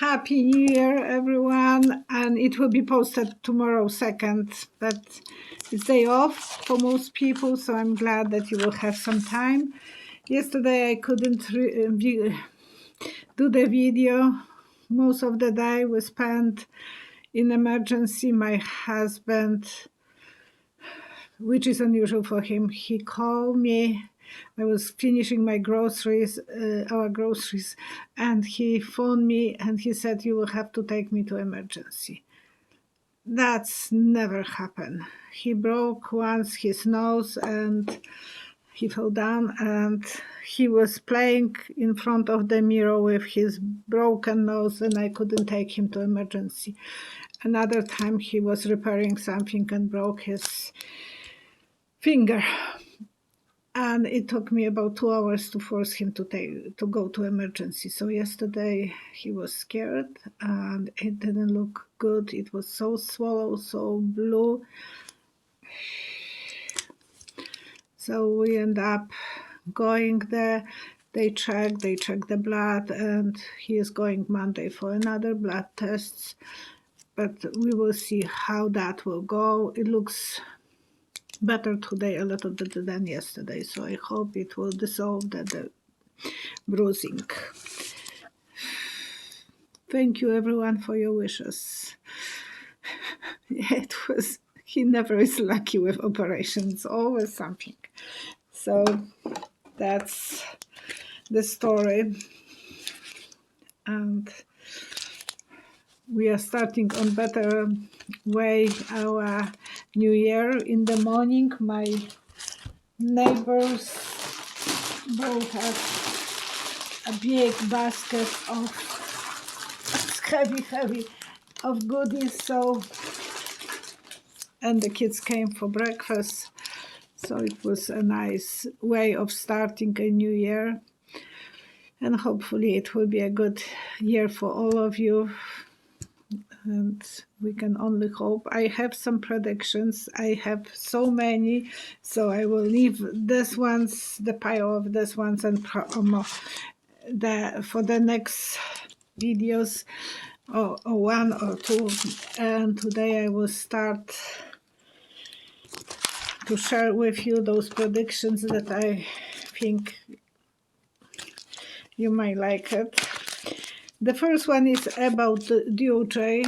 Happy New Year, everyone, and it will be posted tomorrow 2nd, but it's day off for most people, so I'm glad that you will have some time. Yesterday I couldn't do the video. Most of the day was spent in emergency. My husband, which is unusual for him, he called me. I was finishing my groceries, our groceries, and he phoned me and he said, "You will have to take me to emergency." That's never happened. He broke once his nose and he fell down, and he was playing in front of the mirror with his broken nose, and I couldn't take him to emergency. Another time he was repairing something and broke his finger. And it took me about 2 hours to force him to go to emergency. So yesterday he was scared and it didn't look good. It was so swollen, so blue. So we end up going there. They check the blood, and he is going Monday for another blood tests. But we will see how that will go. It looks better today a little bit than yesterday, so I hope it will dissolve the bruising. Thank you everyone for your wishes. He never is lucky with operations, always something. So that's the story, and we are starting on better way our new year. In the morning, my neighbors both have a big basket of heavy of goodies. So, and the kids came for breakfast. So it was a nice way of starting a new year. And hopefully it will be a good year for all of you. And we can only hope. I have some predictions. I have so many, so I will leave this ones, the pile of this ones, and for the next videos, or one or two. And today I will start to share with you those predictions that I think you might like it. The first one is about the DOJ,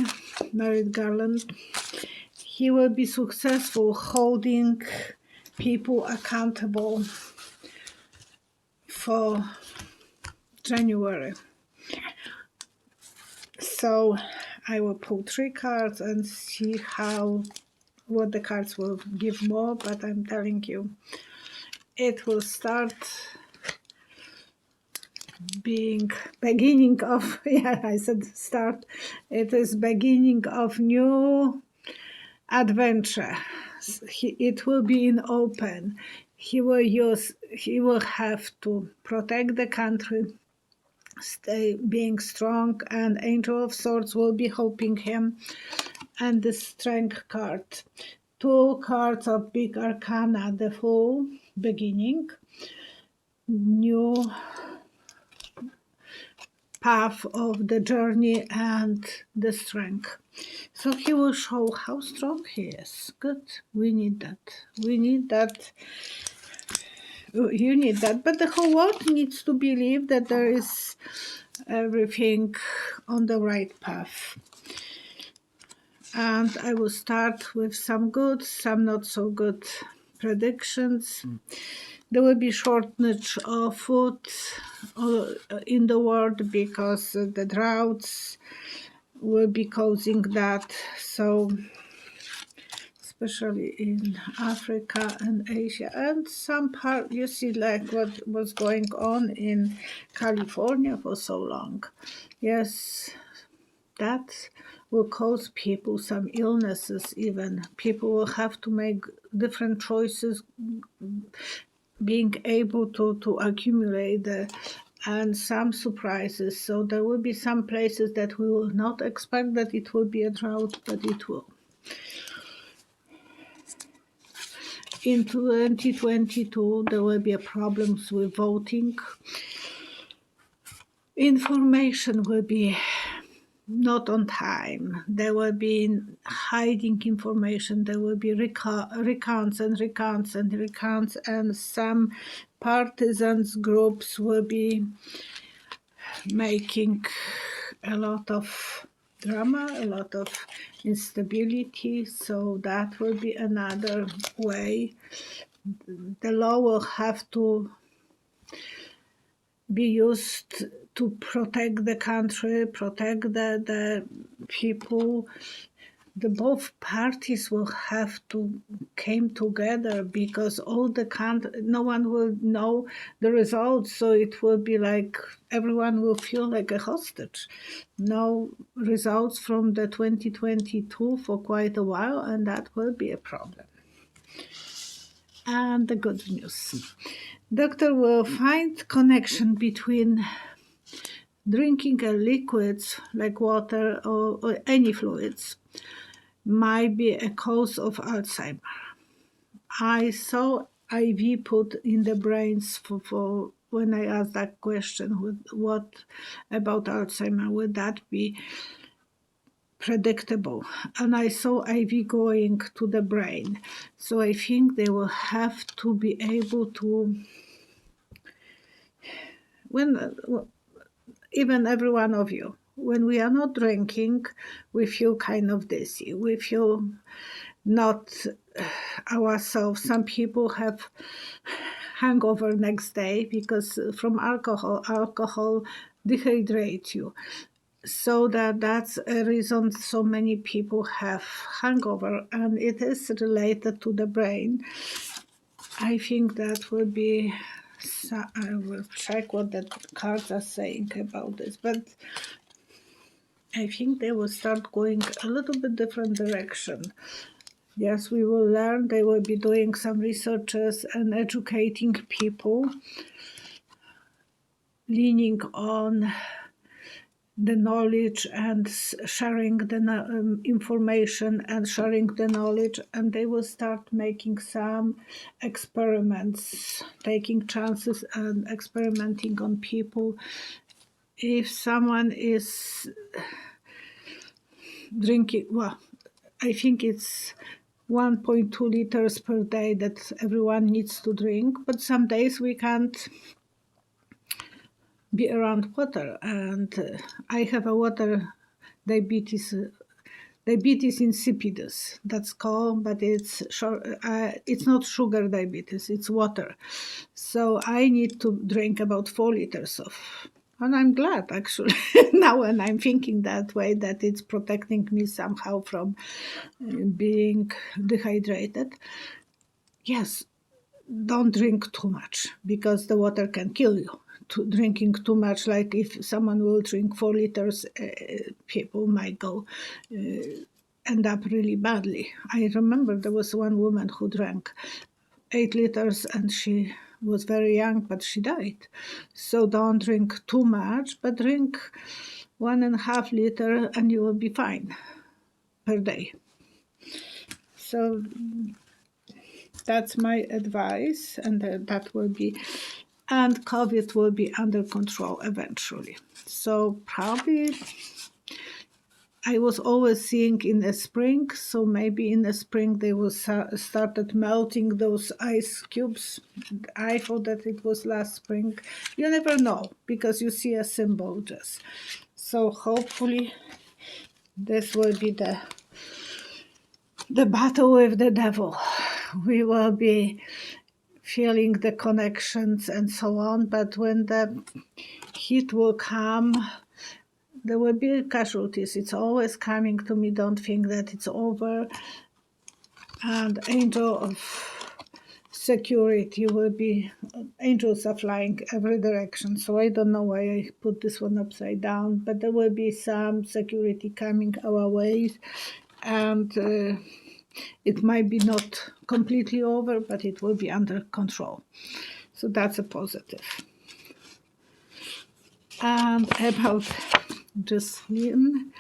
Merrick Garland. He will be successful holding people accountable for January. So I will pull 3 cards and see what the cards will give more, but I'm telling you, it will start being beginning of, I said start, it is beginning of new adventure. It will be in open. He will have to protect the country, stay being strong, and Angel of Swords will be helping him, and the Strength card. 2 cards of big arcana, the Fool, beginning, new path of the journey, and the Strength. So he will show how strong he is. Good. We need that. We need that. You need that. But the whole world needs to believe that there is everything on the right path. And I will start with some good, some not so good predictions. There will be shortage of food in the world because the droughts will be causing that. So especially in Africa and Asia, and some part, you see, like what was going on in California for so long. Yes, that will cause people some illnesses. Even people will have to make different choices, being able to accumulate and some surprises. So there will be some places that we will not expect that it will be a drought, but it will. In 2022, there will be problems with voting. Information will be not on time. There will be hiding information. There will be recounts and recounts and recounts, and some partisans groups will be making a lot of drama, a lot of instability. So that will be another way. The law will have to be used to protect the country, protect the people. The both parties will have to came together, because all the no one will know the results, so it will be like everyone will feel like a hostage. No results from the 2022 for quite a while, and that will be a problem. And the good news. Doctor will find connection between drinking liquids like water or any fluids might be a cause of Alzheimer. I saw IV put in the brains for when I asked that question, what about Alzheimer, would that be predictable? And I saw IV going to the brain. So I think they will have to be able to, when even every one of you, when we are not drinking, we feel kind of dizzy. We feel not ourselves. Some people have hangover next day because from alcohol dehydrates you. So that's a reason so many people have hangover, and it is related to the brain. I think that will be, I will check what the cards are saying about this, but I think they will start going a little bit different direction. Yes, we will learn. They will be doing some researches and educating people, leaning on the knowledge and sharing the information and sharing the knowledge, and they will start making some experiments, taking chances and experimenting on people. If someone is drinking, well, I think it's 1.2 liters per day that everyone needs to drink, but some days we can't be around water, and I have a water diabetes insipidus, that's called, but it's not sugar diabetes, it's water. So I need to drink about 4 liters of, and I'm glad actually now when I'm thinking that way, that it's protecting me somehow from being dehydrated. Yes, don't drink too much, because the water can kill you. Drinking too much, like if someone will drink 4 liters, people might go end up really badly. I remember there was one woman who drank 8 liters and she was very young, but she died. So don't drink too much, but drink 1.5 liter and you will be fine per day. So that's my advice, and that will be, and COVID will be under control eventually. So probably I was always seeing in the spring, so maybe in the spring they will started melting those ice cubes. I thought that it was last spring. You never know, because you see a symbol just. So hopefully this will be the battle with the devil. We will be feeling the connections and so on, but when the heat will come, there will be casualties. It's always coming to me. Don't think that it's over. And angel of security will be, angels are flying every direction. So I don't know why I put this one upside down, but there will be some security coming our way, and it might be not completely over, but it will be under control. So that's a positive. And about Ghislaine,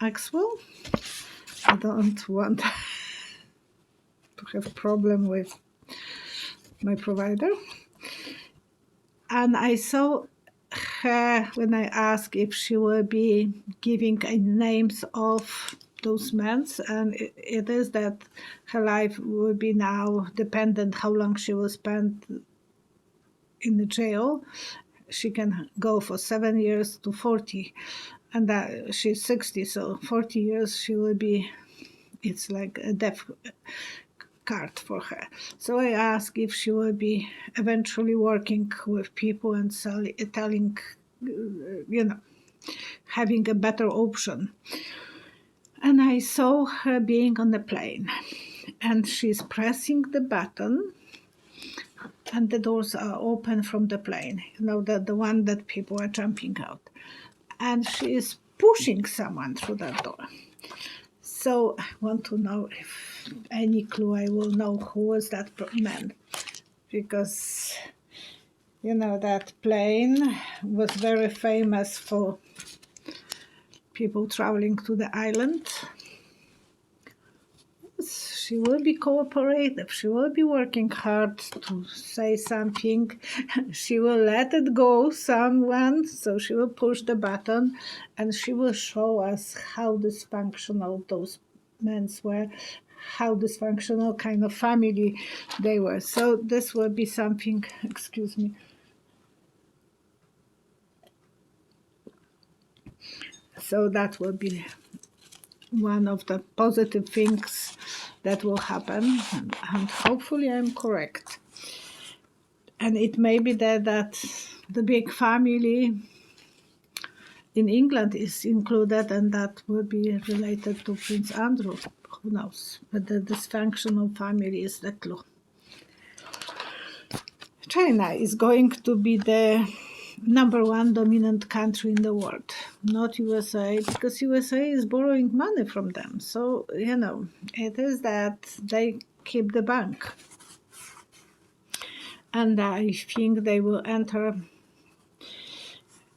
Axwell, I don't want to have problem with my provider. And I saw her, when I asked if she will be giving names of those men, and it is that her life will be now dependent how long she will spend in the jail. She can go for 7 years to 40, and that she's 60, so 40 years she will be, it's like a death card for her. So I asked if she will be eventually working with people and telling, having a better option. And I saw her being on the plane, and she's pressing the button, and the doors are open from the plane, the one that people are jumping out. And she is pushing someone through that door. So I want to know if any clue I will know who was that man. Because, that plane was very famous for people traveling to the island. She will be cooperative. She will be working hard to say something. She will let it go, someone, so she will push the button, and she will show us how dysfunctional those men were, how dysfunctional kind of family they were. So this will be something, excuse me. So that will be one of the positive things that will happen, and hopefully I'm correct. And it may be that the big family in England is included, and that will be related to Prince Andrew. Who knows? But the dysfunctional family is the clue. China is going to be the #1 dominant country in the world, not USA, because USA is borrowing money from them. So, it is that they keep the bank. And I think they will enter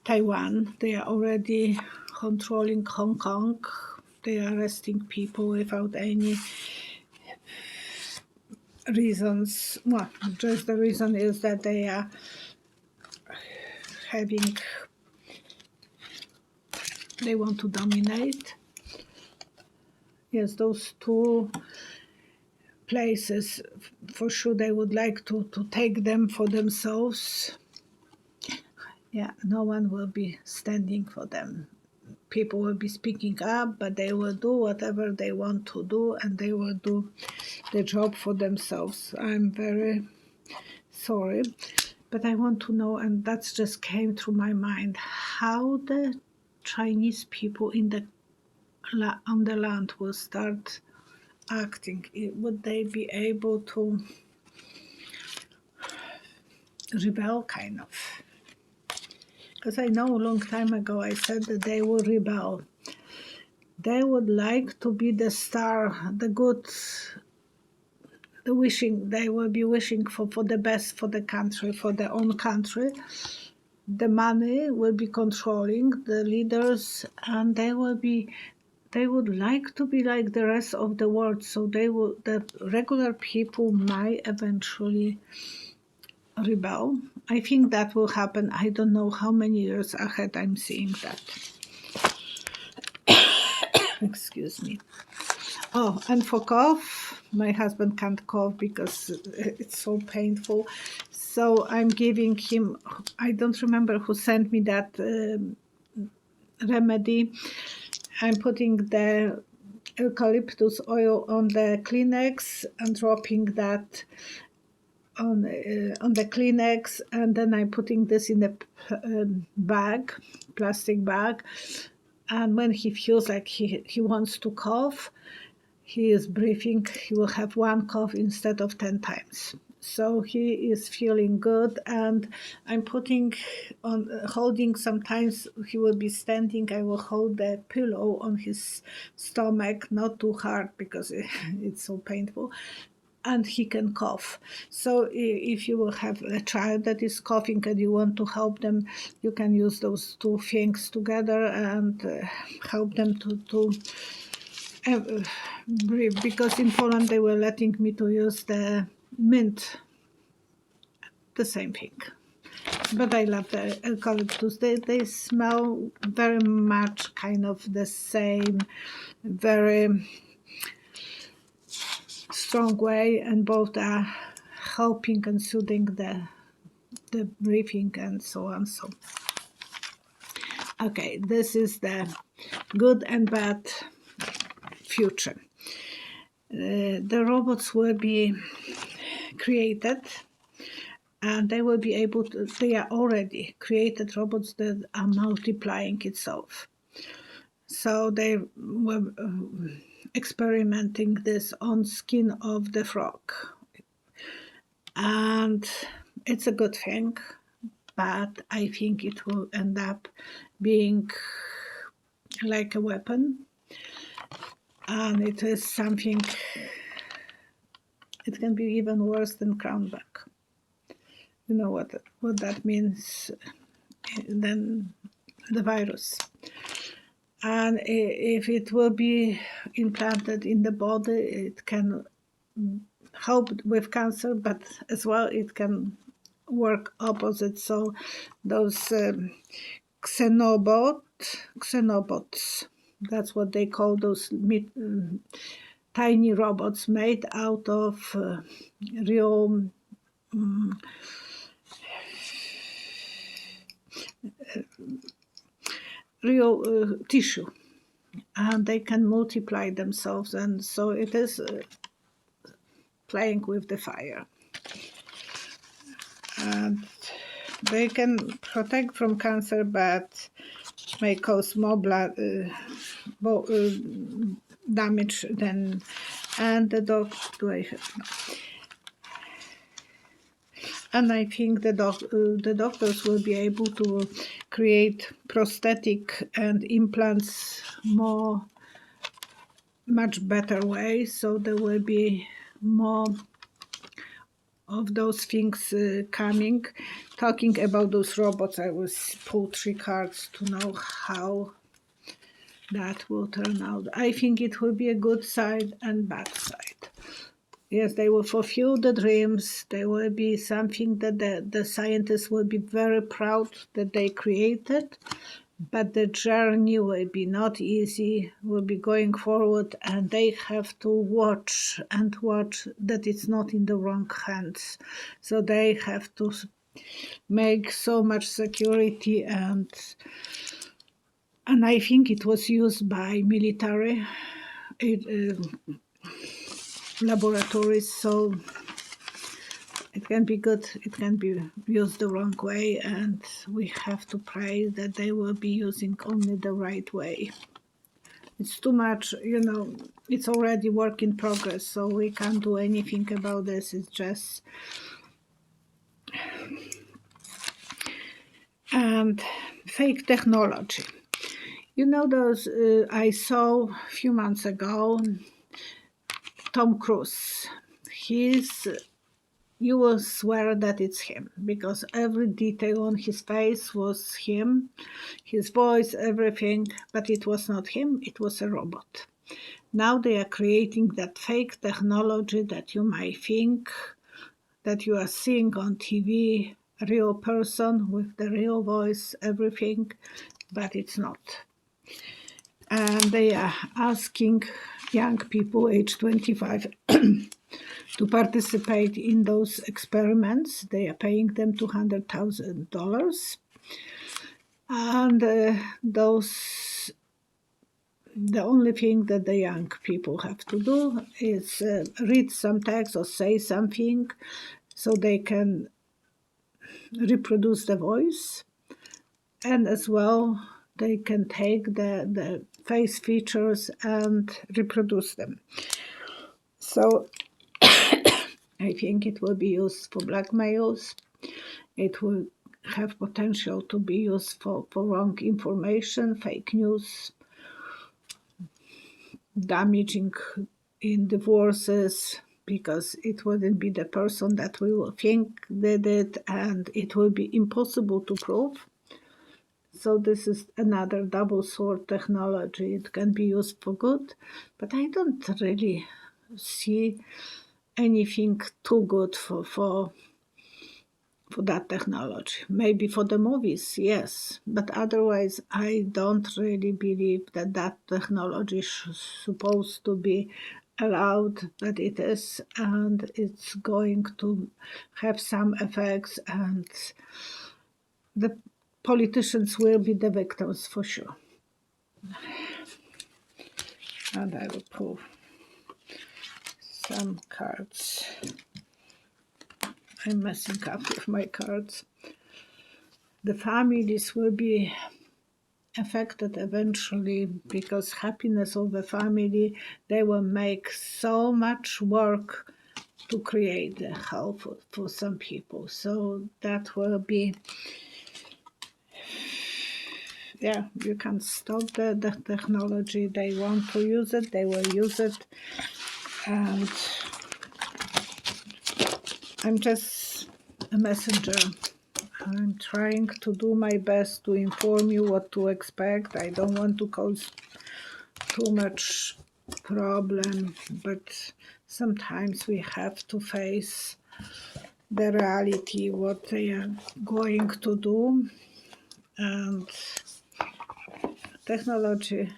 Taiwan. They are already controlling Hong Kong. They are arresting people without any reasons. Well, just the reason is that they are they want to dominate. Yes, those two places, for sure they would like to take them for themselves. Yeah, no one will be standing for them. People will be speaking up, but they will do whatever they want to do, and they will do the job for themselves. I'm very sorry, but I want to know, and that's just came through my mind, how the Chinese people on the land will start acting. Would they be able to rebel, kind of? Because I know a long time ago I said that they will rebel. They would like to be the star, the good, they will be wishing for the best for the country, for their own country. The money will be controlling the leaders, and they would like to be like the rest of the world. So the regular people might eventually rebel. I think that will happen. I don't know how many years ahead I'm seeing that. Excuse me. Oh, and for cough, my husband can't cough because it's so painful. So I'm giving him, I don't remember who sent me that remedy. I'm putting the eucalyptus oil on the Kleenex and dropping that on the Kleenex, and then I'm putting this in a plastic bag. And when he feels like he wants to cough, he is breathing, he will have one cough instead of 10 times. So he is feeling good, and I'm holding, sometimes he will be standing, I will hold the pillow on his stomach, not too hard because it's so painful, and he can cough. So if you will have a child that is coughing and you want to help them, you can use those two things together and help them to breathe. Because in Poland they were letting me to use the mint, the same thing. but I love the eucalyptus. They smell very much kind of the same, very strong way, and both are helping and soothing the breathing and so on. So okay, this is the good and bad future. The robots will be created, and they will be able to, they are already created robots that are multiplying itself. So they were experimenting this on skin of the frog. And it's a good thing, but I think it will end up being like a weapon. And it is something, it can be even worse than crownback. You know what that means, than the virus. And if it will be implanted in the body, it can help with cancer, but as well it can work opposite. So those xenobots, that's what they call those tiny robots made out of real tissue, and they can multiply themselves, and so it is playing with the fire. And they can protect from cancer, but may cause more blood damage than. And the dog, do I have? No. And I think the doctors will be able to create prosthetic and implants much better way. So there will be more of those things coming. Talking about those robots, I will pull 3 cards to know how that will turn out. I think it will be a good side and bad side. Yes, they will fulfill the dreams. They will be something that the scientists will be very proud that they created. But the journey will be not easy, will be going forward, and they have to watch that it's not in the wrong hands. So they have to make so much security, and I think it was used by military laboratories, so it can be good, it can be used the wrong way, and we have to pray that they will be using only the right way. It's too much, it's already work in progress, so we can't do anything about this. It's just... And fake technology. Those I saw a few months ago, Tom Cruise. You will swear that it's him, because every detail on his face was him, his voice, everything, but it was not him, it was a robot. Now they are creating that fake technology that you might think that you are seeing on TV, a real person with the real voice, everything, but it's not. And they are asking young people age 25 to participate in those experiments. They are paying them $200,000. And the only thing that the young people have to do is read some text or say something so they can reproduce the voice. And as well, they can take the face features and reproduce them. So I think it will be used for blackmails. It will have potential to be used for wrong information, fake news, damaging in divorces, because it wouldn't be the person that we will think did it, and it will be impossible to prove. So this is another double sword technology. It can be used for good, but I don't really see anything too good for for that technology. Maybe for the movies, yes, but otherwise I don't really believe that that technology is supposed to be allowed, but it is, and it's going to have some effects, and the politicians will be the victims for sure. And I will pull some cards. I'm messing up with my cards. The families will be affected eventually because happiness of the family, they will make so much work to create the help for some people. So that will be, yeah, you can stop the technology. They want to use it, they will use it. And I'm just a messenger. I'm trying to do my best to inform you what to expect. I don't want to cause too much problem, but sometimes we have to face the reality, what they are going to do. And technology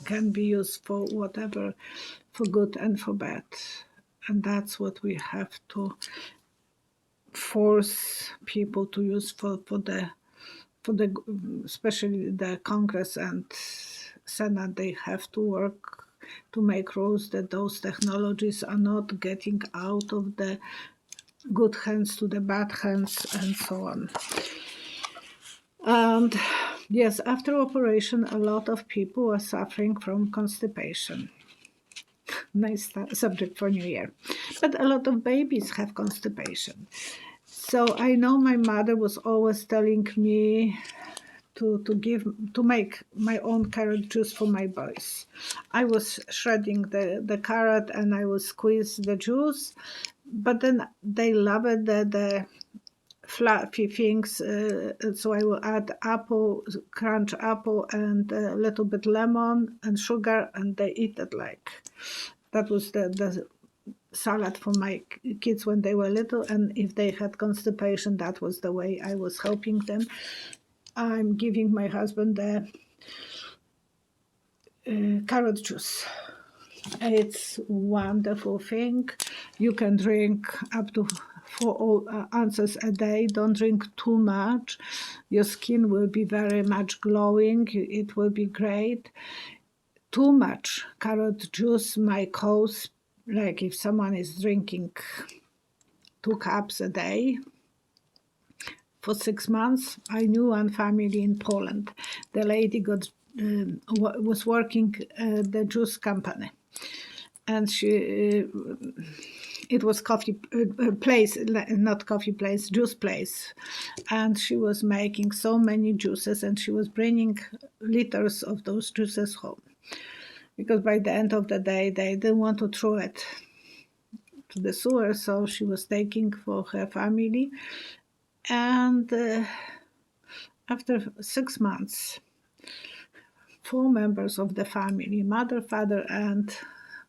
can be used for whatever, for good and for bad. And that's what we have to force people to use for the especially the Congress and Senate. They have to work to make rules that those technologies are not getting out of the good hands to the bad hands and so on. And yes, after operation, a lot of people are suffering from constipation. Nice subject for New Year. But a lot of babies have constipation. So I know my mother was always telling me to make my own carrot juice for my boys. I was shredding the carrot and I would squeeze the juice, but then they loved the fluffy things, so I will add apple, crunch apple, and a little bit lemon and sugar, and they eat it like that was the salad for my kids when they were little. And if they had constipation, that was the way I was helping them. I'm giving my husband the carrot juice. It's a wonderful thing. You can drink up to 4 ounces a day. Don't drink too much. Your skin will be very much glowing. It will be great. Too much carrot juice might cause, like if someone is drinking 2 cups a day for 6 months. I knew one family in Poland. The lady was working the juice company, and it was coffee place, not coffee place, juice place, and she was making so many juices, and she was bringing liters of those juices home, because by the end of the day they didn't want to throw it to the sewer, so she was taking for her family. And after 6 months, 4 members of the family, mother, father, and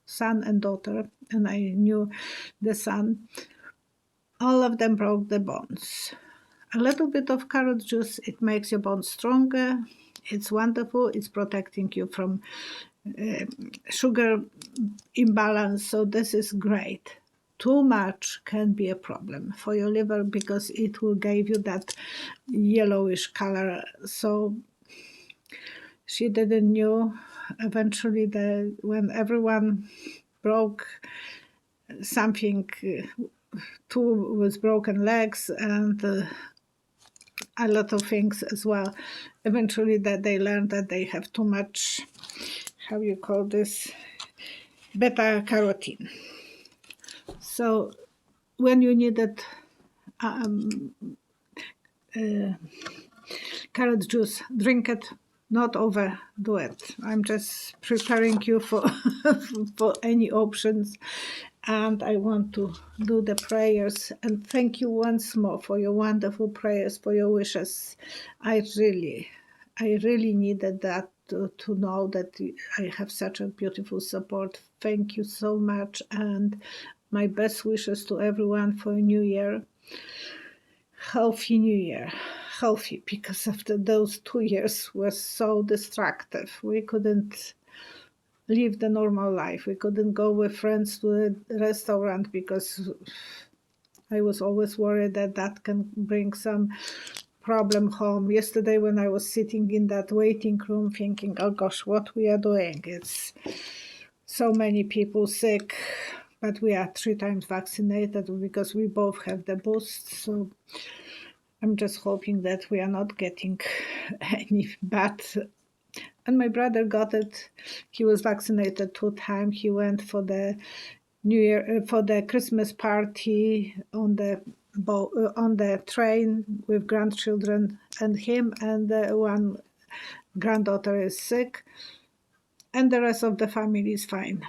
son and daughter, and I knew the son, all of them broke the bones. A little bit of carrot juice, it makes your bones stronger. It's wonderful. It's protecting you from sugar imbalance, so this is great. Too much can be a problem for your liver because it will give you that yellowish color. So she didn't know. Eventually, when everyone broke something, 2 with broken legs and a lot of things as well, eventually that they learned that they have too much, how you call this, beta carotene. So when you needed carrot juice, drink it, not overdo it. I'm just preparing you for for any options, and I want to do the prayers. And thank you once more for your wonderful prayers, for your wishes. I really needed that to know that I have such a beautiful support. Thank you so much, and my best wishes to everyone for a new year. healthy new year. Healthy, because after those 2 years were so destructive. We couldn't live the normal life. We couldn't go with friends to a restaurant because I was always worried that that can bring some problem home. Yesterday when I was sitting in that waiting room thinking, oh gosh, what we are doing. It's so many people sick, but we are 3 times vaccinated because we both have the boost. So I'm just hoping that we are not getting any bad. And my brother got it. He was vaccinated 2 times. He went for the New Year, for the Christmas party on the train with grandchildren and him, and one granddaughter is sick, and the rest of the family is fine.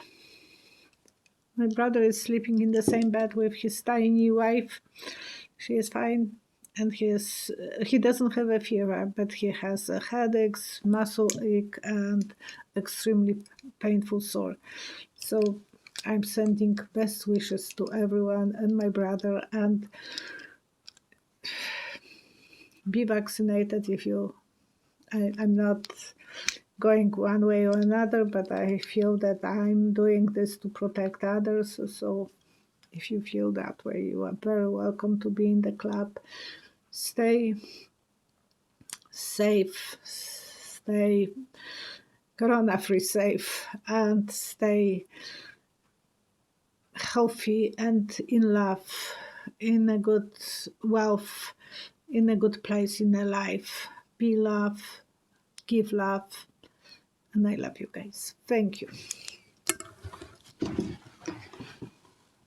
My brother is sleeping in the same bed with his tiny wife. She is fine, and he doesn't have a fever, but he has headaches, muscle ache, and extremely painful sore. So I'm sending best wishes to everyone and my brother, and be vaccinated if you. I'm not going one way or another, but I feel that I'm doing this to protect others. So if you feel that way, you are very welcome to be in the club. Stay safe, stay corona-free safe, and stay healthy and in love, in a good wealth, in a good place in their life. Be love, give love, and I love you guys. Thank you.